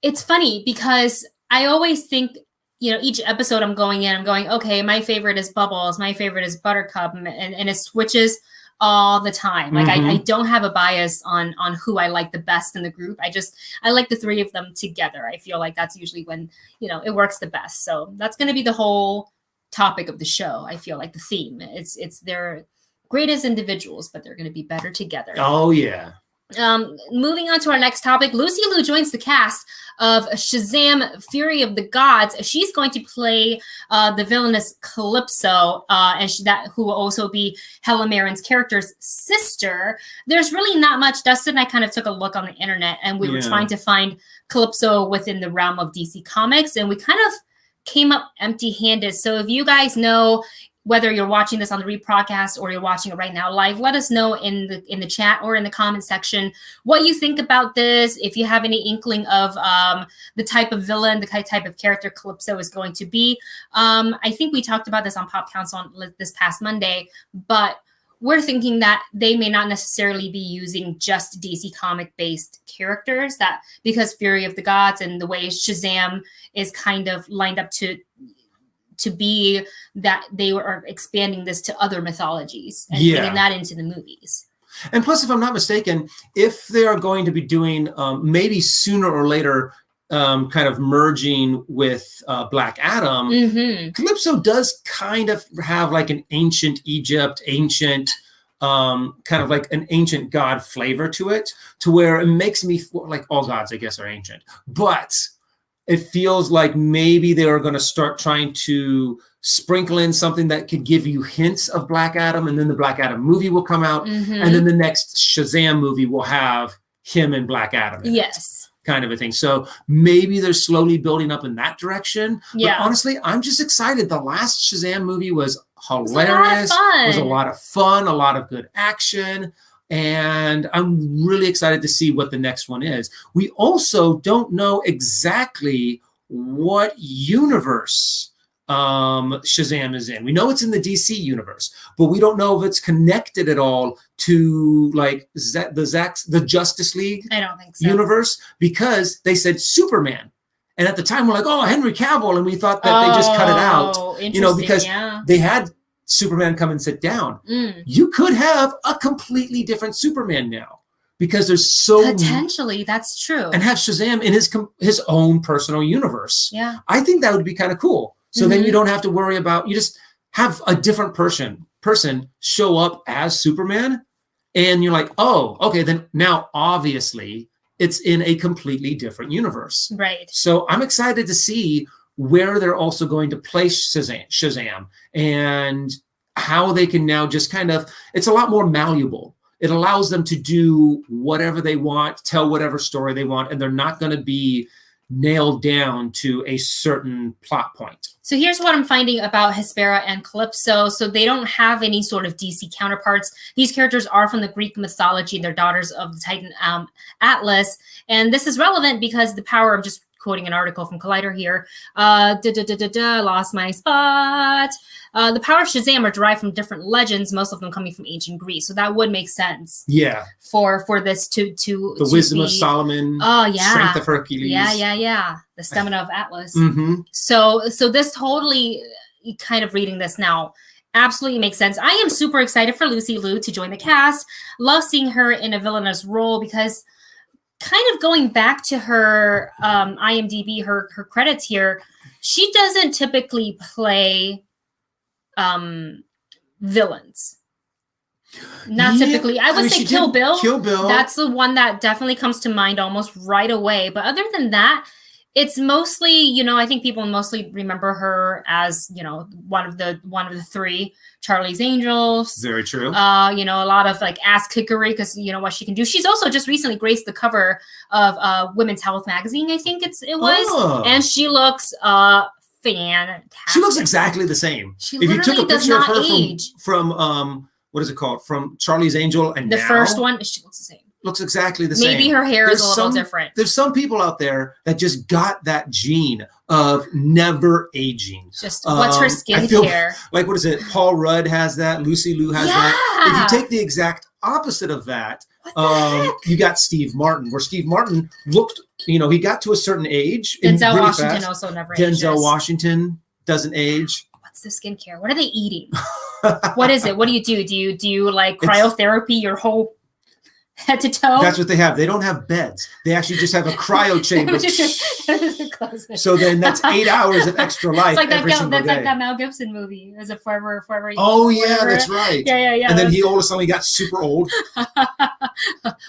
it's funny, because I always think, each episode I'm going, okay, my favorite is Bubbles, my favorite is Buttercup, and it switches all the time. Like, I don't have a bias on who I like the best in the group. I like the three of them together. I feel like that's usually when, it works the best. So that's going to be the whole topic of the show. I feel like the theme, it's their great as individuals, but they're going to be better together. Oh, yeah. Moving on to our next topic, Lucy Liu joins the cast of Shazam! Fury of the Gods. She's going to play the villainous Calypso, who will also be Helen Mirren's character's sister. There's really not much. Dustin and I kind of took a look on the internet, and we were trying to find Calypso within the realm of DC Comics, and we kind of came up empty-handed. So if you guys know, whether you're watching this on the rebroadcast or you're watching it right now live, let us know in the chat or in the comment section what you think about this. If you have any inkling of the type of villain, the type of character Calypso is going to be. I think we talked about this on Pop Council on this past Monday, but we're thinking that they may not necessarily be using just DC comic based characters, that because Fury of the Gods and the way Shazam is kind of lined up to be, that they are expanding this to other mythologies and getting that into the movies. And plus, if I'm not mistaken, if they are going to be doing maybe sooner or later kind of merging with Black Adam, Calypso does kind of have like an ancient Egypt, kind of like an ancient god flavor to it, to where it makes me like all gods, I guess, are ancient. But it feels like maybe they are going to start trying to sprinkle in something that could give you hints of Black Adam, and then the Black Adam movie will come out, and then the next Shazam movie will have him and Black Adam in it, kind of a thing. So maybe they're slowly building up in that direction. But honestly, I'm just excited. The last Shazam movie was hilarious. It was a lot of fun, a lot of good action. And I'm really excited to see what the next one is. We also don't know exactly what universe Shazam is in. We know it's in the DC universe, but we don't know if it's connected at all to like the Justice League universe, because they said Superman. And at the time we're like, oh, Henry Cavill. And we thought that they just cut it out, because they had Superman come and sit down. You could have a completely different Superman now, because there's so potentially that's true, and have Shazam in his own personal universe. I think that would be kind of cool. So then you don't have to worry about, you just have a different person show up as Superman, And you're like, oh, okay, then now obviously it's in a completely different universe. Right. So I'm excited to see where they're also going to place Shazam and how they can now just kind of, it's a lot more malleable. It allows them to do whatever they want, tell whatever story they want, and they're not going to be nailed down to a certain plot point. So here's what I'm finding about Hespera and Calypso. So they don't have any sort of DC counterparts. These characters are from the Greek mythology. They're daughters of the Titan Atlas. And this is relevant because the power, I'm just quoting an article from Collider here. Lost my spot. The power of Shazam are derived from different legends, most of them coming from ancient Greece. So that would make sense. Yeah. For this to the wisdom of Solomon. Oh yeah. Strength of Hercules. Yeah. The stamina of Atlas. Mm-hmm. So this totally, kind of reading this now, absolutely makes sense. I am super excited for Lucy Liu to join the cast. Love seeing her in a villainous role because kind of going back to her IMDb, her credits here, she doesn't typically play villains. Not typically. I would say Kill Bill. Kill Bill. That's the one that definitely comes to mind almost right away. But other than that, it's mostly, I think people mostly remember her as, one of the three Charlie's Angels. Very true. A lot of like ass kickery because what she can do. She's also just recently graced the cover of Women's Health magazine, I think it was. Oh. And she looks fantastic. She looks exactly the same. She if you literally took a does picture not of her age. from what is it called? From Charlie's Angel and the now, first one, she looks the same. Looks exactly the same. Maybe her hair is a little different. There's some people out there that just got that gene of never aging. Just what's her skincare? Like, what is it? Paul Rudd has that. Lucy Liu has that. If you take the exact opposite of that, you got Steve Martin, where Steve Martin looked, he got to a certain age. Denzel Washington also never ages. Denzel Washington doesn't age. What's the skincare? What are they eating? What is it? What do you do? Do you like cryotherapy your whole head to toe? That's what they have. They don't have beds. They actually just have a cryo chamber. So then that's 8 hours of extra life every single day. That's like that Mel Gibson movie. Is it Forever? Oh yeah, that's right. Yeah. And then he all of a sudden got super old.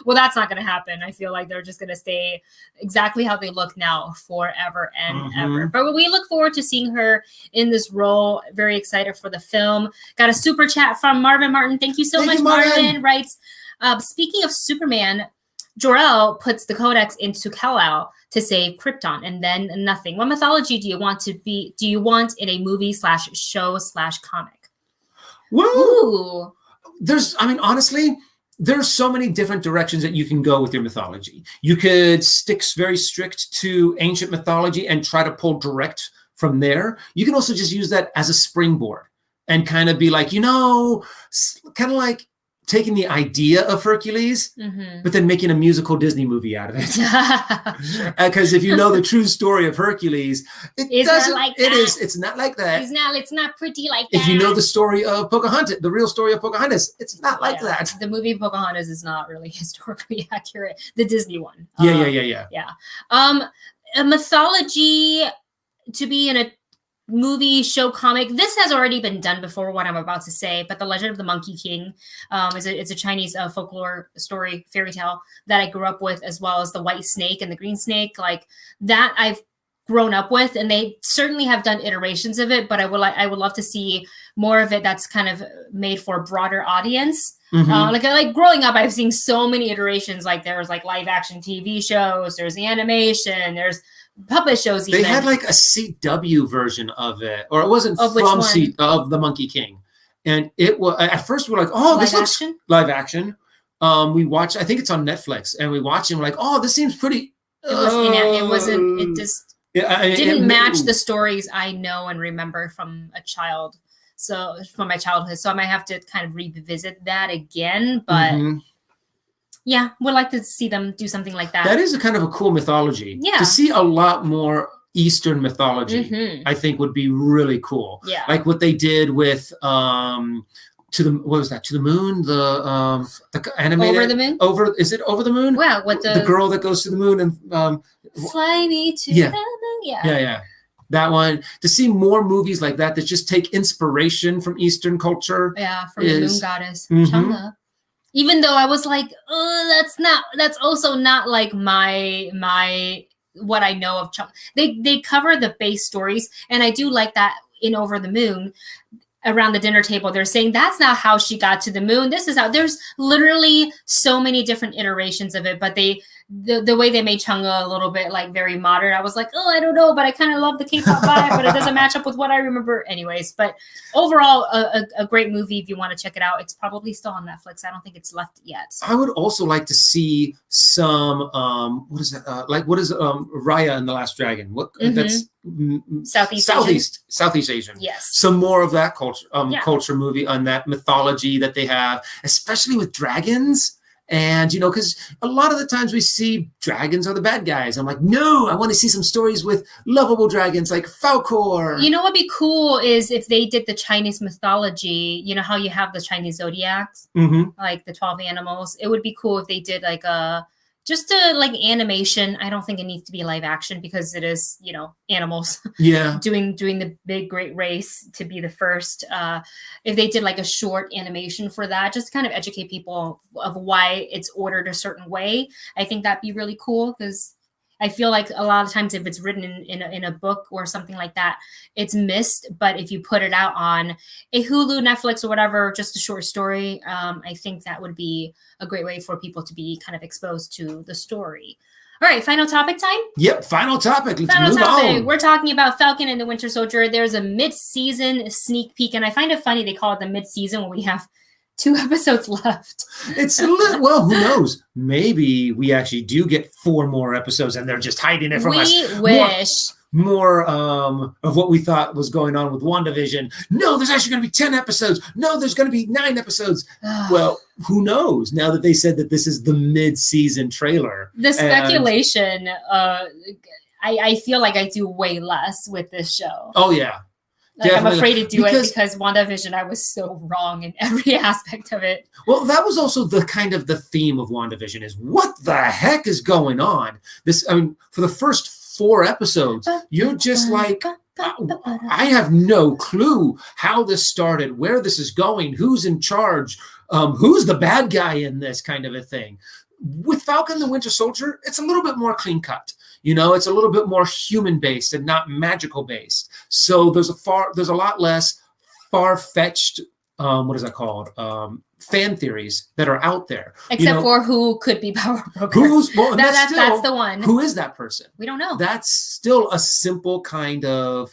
Well, that's not going to happen. I feel like they're just going to stay exactly how they look now forever and ever. But we look forward to seeing her in this role. Very excited for the film. Got a super chat from Marvin Martin. Thank you so much, Marvin. Writes, speaking of Superman, Jor-El puts the Codex into Kal-El to save Krypton, and then nothing. What mythology do you want in a movie / show / comic? Well, honestly, there's so many different directions that you can go with your mythology. You could stick very strict to ancient mythology and try to pull direct from there. You can also just use that as a springboard and kind of be like, kind of like taking the idea of Hercules, but then making a musical Disney movie out of it. Because if you know the true story of Hercules, it's not like that. It's not pretty like that. If you know the story of Pocahontas, the real story of Pocahontas, it's not like that. The movie Pocahontas is not really historically accurate. The Disney one. Yeah. A mythology to be in a movie, show, comic. This has already been done before, what I'm about to say, but The Legend of the Monkey King is a Chinese folklore story, fairy tale that I grew up with, as well as the white snake and the green snake. Like that I've grown up with, and they certainly have done iterations of it, but I would love to see more of it that's kind of made for a broader audience. Like growing up, I've seen so many iterations. Like there's like live action TV shows, there's animation, there's puppet shows. Even. They had like a CW version of it, or it wasn't of the Monkey King, and it was at first we were like, oh, this looks live action. We watched, I think it's on Netflix, and we watched it. And we're like, oh, this seems pretty. It didn't match the stories I know and remember from my childhood. So I might have to kind of revisit that again, but. Yeah, would like to see them do something like that. That is a kind of a cool mythology. Yeah. To see a lot more Eastern mythology, I think would be really cool. Yeah. Like what they did with To the Moon? The animated Over the Moon? Is it Over the Moon? Wow, what the girl that goes to the moon and fly me to the moon. Yeah. That one. To see more movies like that just take inspiration from Eastern culture. Yeah, from the moon goddess, Chang'e. Even though I was like, oh, that's also not like my what I know of. They cover the base stories, and I do like that in Over the Moon. Around the dinner table, they're saying that's not how she got to the moon. This is how. There's literally so many different iterations of it, but the way they made Chang'e a little bit like very modern. I was like, oh, I don't know, but I kind of love the K-pop vibe, but it doesn't match up with what I remember. Anyways, but overall, a great movie if you want to check it out. It's probably still on Netflix. I don't think it's left yet. I would also like to see some what is that? What is Raya and the Last Dragon? What that's Southeast Asian. Yes. Some more of that culture movie on that mythology that they have, especially with dragons. And, because a lot of the times we see dragons are the bad guys. I'm like, no, I want to see some stories with lovable dragons like Falcon. You know what'd be cool is if they did the Chinese mythology, you know how you have the Chinese zodiacs, like the 12 animals. It would be cool if they did like just a animation. I don't think it needs to be live action because it is, animals. Yeah. doing the big great race to be the first. If they did like a short animation for that, just to kind of educate people of why it's ordered a certain way. I think that'd be really cool because I feel like a lot of times if it's written in a book or something like that, it's missed. But if you put it out on a Hulu, Netflix, or whatever, just a short story, I think that would be a great way for people to be kind of exposed to the story. All right, final topic time? Yep, final topic. Let's move on. We're talking about Falcon and the Winter Soldier. There's a mid-season sneak peek, and I find it funny they call it the mid-season when we have 2 episodes left. It's well, who knows? Maybe we actually do get 4 more episodes and they're just hiding it from us. We wish. More of what we thought was going on with WandaVision. No, there's actually going to be 10 episodes. No, there's going to be 9 episodes. Well, who knows? Now that they said that this is the mid-season trailer. The speculation, I feel like I do way less with this show. Oh, yeah. Like, I'm afraid to do it because WandaVision, I was so wrong in every aspect of it. Well, that was also the theme of WandaVision is what the heck is going on? For the first 4 episodes, you're just like, I have no clue how this started, where this is going, who's in charge, who's the bad guy in this kind of a thing. With Falcon the Winter Soldier, it's a little bit more clean cut. It's a little bit more human based and not magical based. So there's a lot less far-fetched, what is that called? Fan theories that are out there. Except for who could be Power Broker. That's the one. Who is that person? We don't know. That's still a simple kind of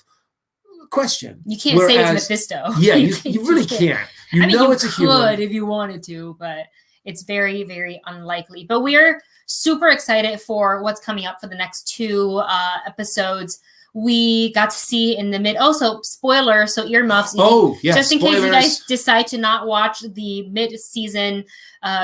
question. You can't say it's Mephisto. Yeah, you really can't. It's a human. You could if you wanted to, but it's very, very unlikely. But we're super excited for what's coming up for the next 2 episodes. We got to see in the also spoiler, so earmuffs. Just in case you guys decide to not watch the mid-season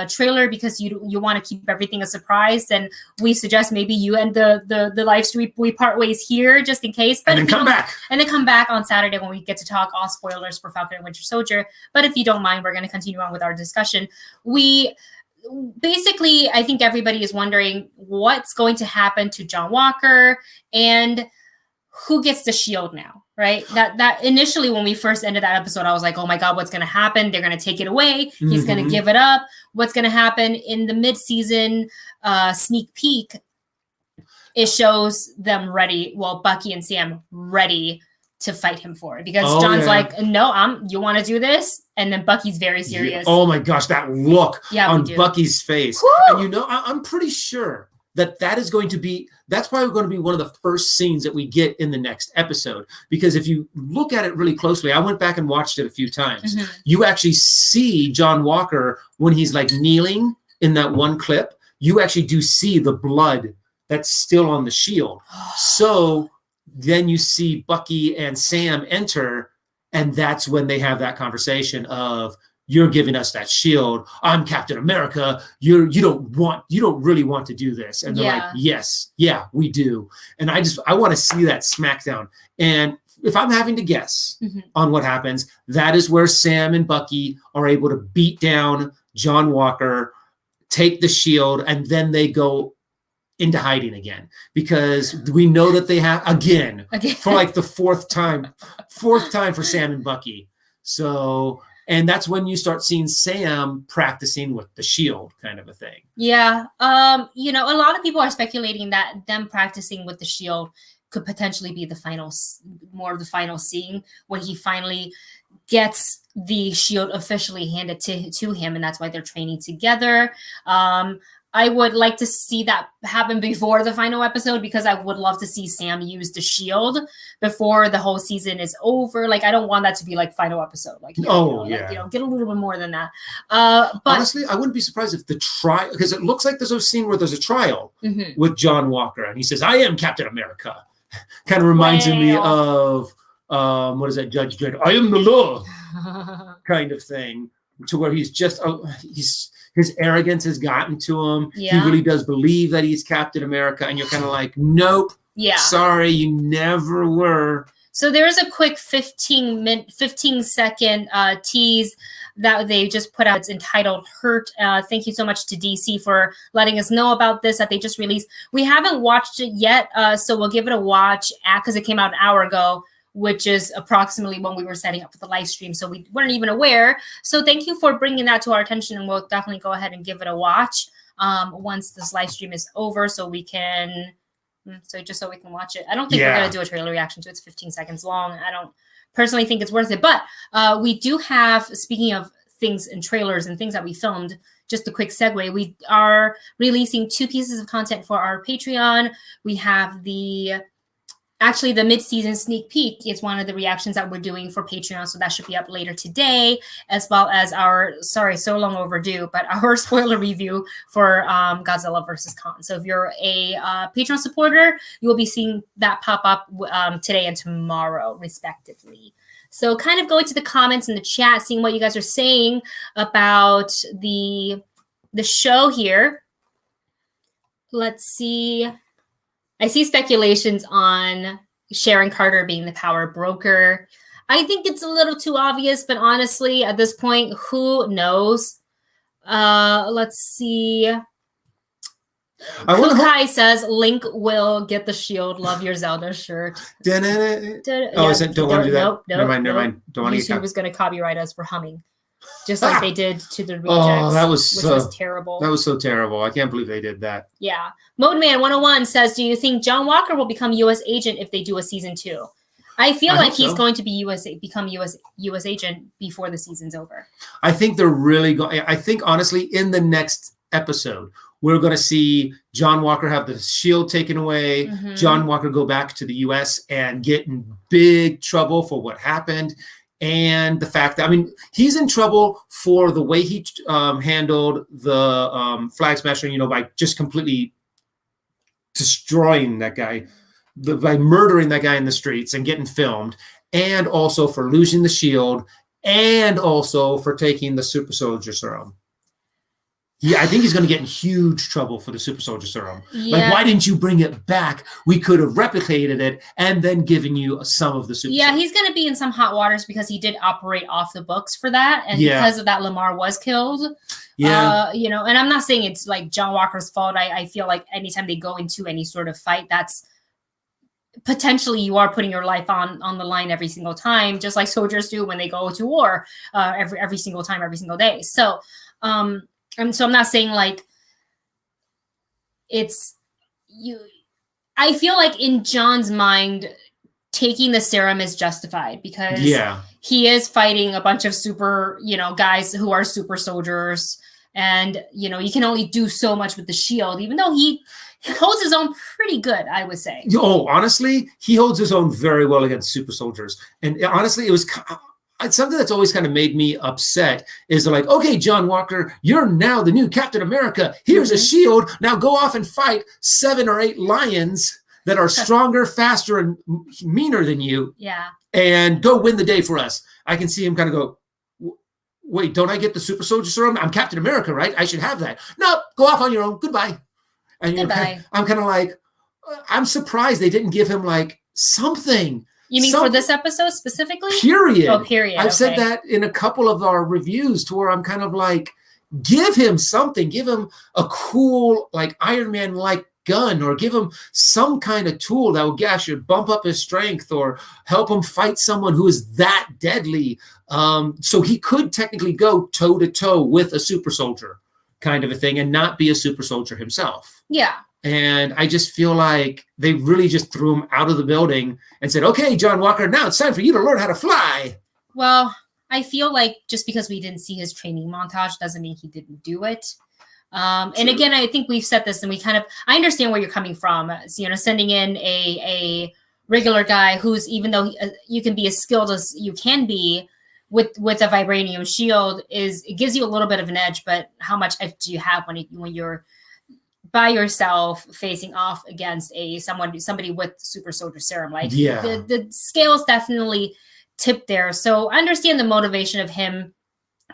trailer because you want to keep everything a surprise, then we suggest maybe you end the live stream. We part ways here just in case. But and then come back on Saturday when we get to talk all spoilers for Falcon and Winter Soldier. But if you don't mind, we're going to continue on with our discussion. Basically, I think everybody is wondering what's going to happen to John Walker and who gets the shield now, right? That initially when we first ended that episode, I was like, oh my God, what's going to happen? They're going to take it away. He's going to give it up. What's going to happen in the mid-season sneak peek? It shows them ready. Well, Bucky and Sam ready to fight him for it because John's like, no, you want to do this? And then Bucky's very serious. Yeah. Oh my gosh, that look on Bucky's face. Woo! And I'm pretty sure that is going to be, that's probably going to be one of the first scenes that we get in the next episode. Because if you look at it really closely, I went back and watched it a few times. You actually see John Walker when he's like kneeling in that one clip. You actually do see the blood that's still on the shield. So then you see Bucky and Sam enter, and that's when they have that conversation of, you're giving us that shield. I'm Captain America. You don't really want to do this. And they're like, yes, yeah, we do. And I want to see that smackdown. And if I'm having to guess on what happens, that is where Sam and Bucky are able to beat down John Walker, take the shield, and then they go into hiding again, because we know that they have again for like the fourth time for Sam and Bucky. So And that's when you start seeing Sam practicing with the shield, kind of a thing. Yeah. You know, a lot of people are speculating that them practicing with the shield could potentially be more of the final scene when he finally gets the shield officially handed to him, and that's why they're training together. I would like to see that happen before the final episode, because I would love to see Sam use the shield before the whole season is over. Like, I don't want that to be like final episode. Like, get a little bit more than that. But honestly, I wouldn't be surprised if the trial, because it looks like there's a scene where there's a trial with John Walker, and he says, "I am Captain America." Kind of reminds me of what is that, Judge Dredd? "I am the law," kind of thing, to where he's just his arrogance has gotten to him. Yeah. He really does believe that he's Captain America, and you're kind of like, nope. Yeah. Sorry, you never were. So there's a quick 15-second tease that they just put out. It's entitled Hurt. Thank you so much to DC for letting us know about this, that they just released. We haven't watched it yet, so we'll give it a watch because it came out an hour ago, which is approximately when we were setting up for the live stream. So we weren't even aware. So thank you for bringing that to our attention, and we'll definitely go ahead and give it a watch once this live stream is over, so we can watch it. I don't think we're going to do a trailer reaction to it. It's 15 seconds long. I don't personally think it's worth it, but we do have, speaking of things and trailers and things that we filmed, just a quick segue, we are releasing 2 pieces of content for our Patreon. We have the mid-season sneak peek is one of the reactions that we're doing for Patreon, so that should be up later today, as well as our, so long overdue, but our spoiler review for Godzilla vs. Kong. So if you're a Patreon supporter, you will be seeing that pop up today and tomorrow, respectively. So kind of going to the comments in the chat, seeing what you guys are saying about the show here. Let's see. I see speculations on Sharon Carter being the power broker. I think it's a little too obvious, but honestly, at this point, who knows? Let's see. Kukai says Link will get the shield. Love your Zelda shirt. Don't want to do that. Nope, never mind. Don't want to. YouTube was going to copyright us for humming, just like they did to the rejects. That was terrible. That was so terrible. I can't believe they did that. Yeah. Modeman 101 says, do you think John Walker will become U.S. agent if they do a season 2? I feel like he's going to become U.S. agent before the season's over. I think they're really going. I think honestly, in the next episode, we're going to see John Walker have the shield taken away. John Walker go back to the U.S. and get in big trouble for what happened. And the fact that, he's in trouble for the way he handled the Flag Smasher, by just completely destroying that guy, by murdering that guy in the streets and getting filmed, and also for losing the shield, and also for taking the super soldier serum. Yeah, I think he's going to get in huge trouble for the super soldier serum. Yeah. Like, why didn't you bring it back? We could have replicated it and then given you some of the super soldier. He's going to be in some hot waters because he did operate off the books for that. And because of that, Lamar was killed. Yeah. And I'm not saying it's like John Walker's fault. I feel like anytime they go into any sort of fight, that's potentially you are putting your life on the line every single time, just like soldiers do when they go to war every single time, every single day. So, so I'm not saying like it's you. I feel like in John's mind, taking the serum is justified because he is fighting a bunch of super, guys who are super soldiers. And, you can only do so much with the shield, even though he holds his own pretty good, I would say. Oh, honestly, he holds his own very well against super soldiers. And honestly, it was something that's always kind of made me upset is they're like, okay, John Walker, you're now the new Captain America. Here's a shield. Now go off and fight 7 or 8 lions that are stronger, faster, and meaner than you. Yeah. And go win the day for us. I can see him kind of go, wait, don't I get the super soldier serum? I'm Captain America, right? I should have that. No, go off on your own. Goodbye. And I'm kind of like, I'm surprised they didn't give him like something. You mean for this episode specifically? Period. Oh, period. I've said that in a couple of our reviews to where I'm kind of like, give him something. Give him a cool, like Iron Man-like gun or give him some kind of tool that will actually bump up his strength or help him fight someone who is that deadly. So he could technically go toe to toe with a super soldier kind of a thing and not be a super soldier himself. Yeah. And I just feel like they really just threw him out of the building and said, okay, John Walker, now it's time for you to learn how to fly. Well, I feel like just because we didn't see his training montage doesn't mean he didn't do it. And again, I think we've said this and I understand where you're coming from. So, sending in a regular guy who's, even though you can be as skilled as you can be with a vibranium shield, it gives you a little bit of an edge, but how much edge do you have when you're by yourself facing off against somebody with super soldier serum? Like, the scales definitely tip there. So I understand the motivation of him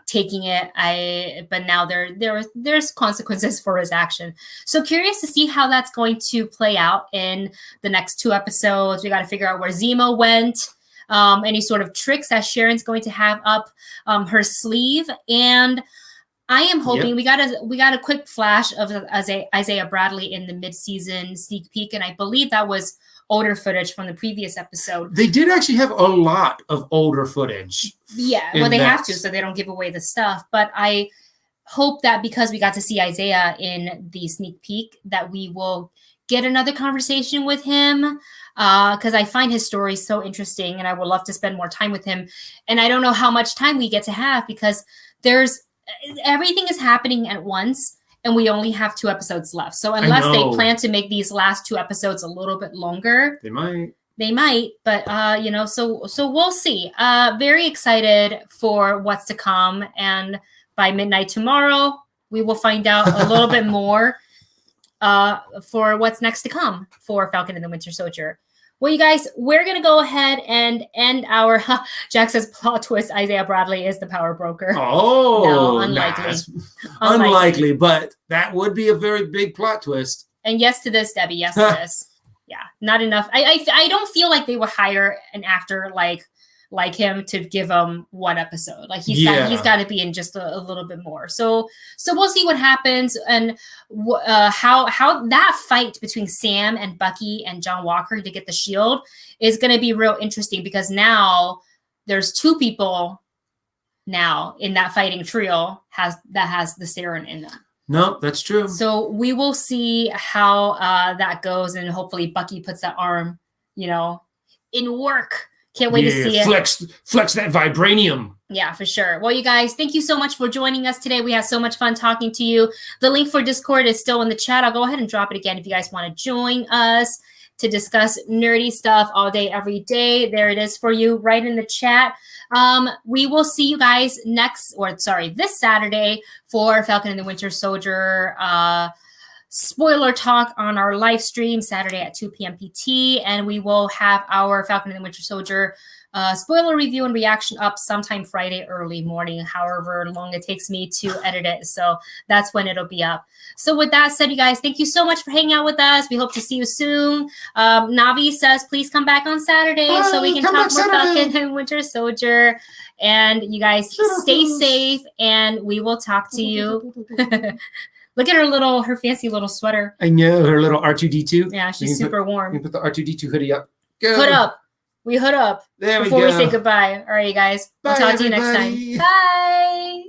taking it, but now there's consequences for his action. So curious to see how that's going to play out in the next 2 episodes. We got to figure out where Zemo went, any sort of tricks that Sharon's going to have up her sleeve, and I am hoping we got a quick flash of Isaiah Bradley in the mid-season sneak peek, and I believe that was older footage from the previous episode. They did actually have a lot of older footage. Yeah, well, they have to, so they don't give away the stuff. But I hope that because we got to see Isaiah in the sneak peek, that we will get another conversation with him, because I find his story so interesting, and I would love to spend more time with him. And I don't know how much time we get to have, because everything is happening at once. And we only have 2 episodes left. So unless they plan to make these last 2 episodes a little bit longer, they might, but so we'll see. Very excited for what's to come. And by midnight tomorrow, we will find out a little bit more for what's next to come for Falcon and the Winter Soldier. Well, you guys, we're going to go ahead and end our Jack says plot twist. Isaiah Bradley is the power broker. Oh, no, unlikely. Unlikely, but that would be a very big plot twist. And yes to this, Debbie. Yes to this. Yeah, not enough. I don't feel like they would hire an actor like him to give him 1 episode. Like he's got to be in just a little bit more. So we'll see what happens, and how that fight between Sam and Bucky and John Walker to get the shield is going to be real interesting, because now there's 2 people now in that fighting trio that has the serum in them. No, that's true. So we will see how that goes, and hopefully Bucky puts that arm, in work. Can't wait to see it. Flex that vibranium. Yeah, for sure. Well, you guys, thank you so much for joining us today. We had so much fun talking to you. The link for Discord is still in the chat. I'll go ahead and drop it again if you guys want to join us to discuss nerdy stuff all day, every day. There it is for you right in the chat. We will see you guys this Saturday for Falcon and the Winter Soldier spoiler talk on our live stream Saturday at 2 p.m. PT, and we will have our Falcon and the Winter Soldier spoiler review and reaction up sometime Friday early morning, however long it takes me to edit it. So that's when it'll be up. So with that said, you guys, thank you so much for hanging out with us. We hope to see you soon. Navi says, please come back on Saturday so we can talk more Falcon and Winter Soldier. And you guys stay safe, and we will talk to you. Look at her fancy little sweater. I know, her little R2-D2. Yeah, she's super warm. You put the R2-D2 hoodie up. Go. Hood up. We hood up. There before we go. We say goodbye. All right, you guys. Bye, We'll talk to you next time. Bye.